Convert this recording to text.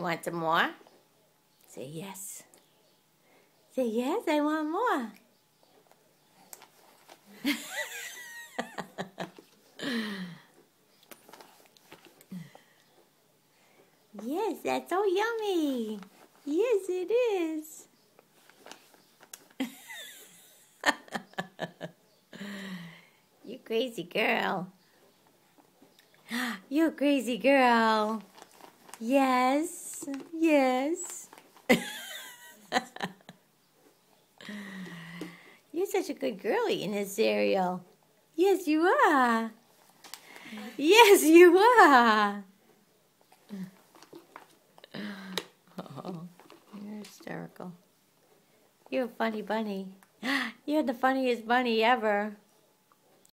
You want some more? Say yes. Say yes, I want more. Yes, that's so yummy. Yes, it is. You crazy girl. You crazy girl. Yes, yes. You're such a good girl eating this cereal. Yes, you are. Yes, you are. Oh, you're hysterical. You're a funny bunny. You're the funniest bunny ever.